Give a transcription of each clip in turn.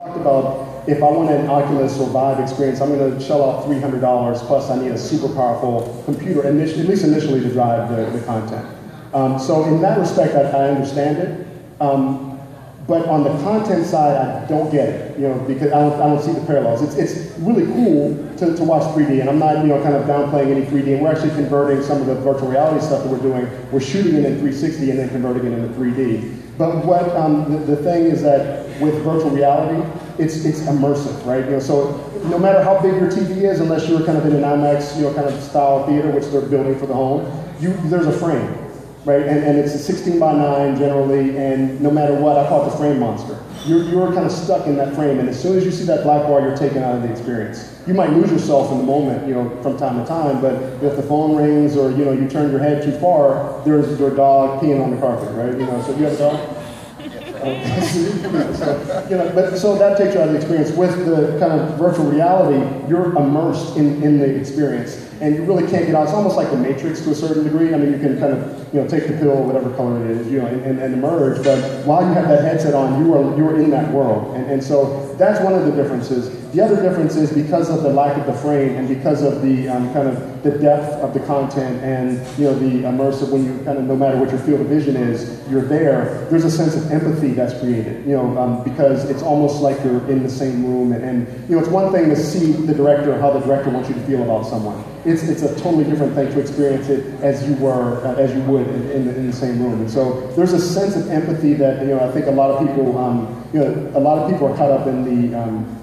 Talked about if I want an Oculus or Vive experience, I'm going to shell out $300 plus I need a super powerful computer, at least initially, to drive the content. So in that respect, I understand it. But on the content side, I don't get it, because I don't see the parallels. It's really cool to watch 3D, and I'm not, kind of downplaying any 3D, and we're actually converting some of the virtual reality stuff that we're doing. We're shooting it in 360 and then converting it into 3D. But what the thing is that with virtual reality, it's immersive, right? So no matter how big your TV is, unless you're kind of in an IMAX, kind of style theater, which they're building for the home, there's a frame. Right, and it's a 16 by 9 generally, and no matter what, I call it the frame monster. You're kind of stuck in that frame, and as soon as you see that black bar, you're taken out of the experience. You might lose yourself in the moment, from time to time, but if the phone rings or, you turn your head too far, there's your dog peeing on the carpet, right? So you have a dog? So that takes you out of the experience. With the kind of virtual reality, you're immersed in the experience, and you really can't get out. It's almost like the Matrix to a certain degree. I mean, you can kind of take the pill, whatever color it is, and emerge. But while you have that headset on, you're in that world, and so that's one of the differences. The other difference is because of the lack of the frame and because of the kind of the depth of the content and the immersive, when you kind of, no matter what your field of vision is, you're there. There's a sense of empathy that's created, because it's almost like you're in the same room. And it's one thing to see the director, how the director wants you to feel about someone. It's a totally different thing to experience it as you would in the same room. And so there's a sense of empathy that I think a lot of people are caught up in the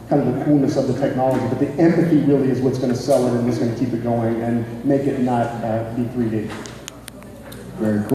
kind of the coolness of the technology, but the empathy really is what's going to sell it and what's going to keep it going and make it not be 3D. Very cool.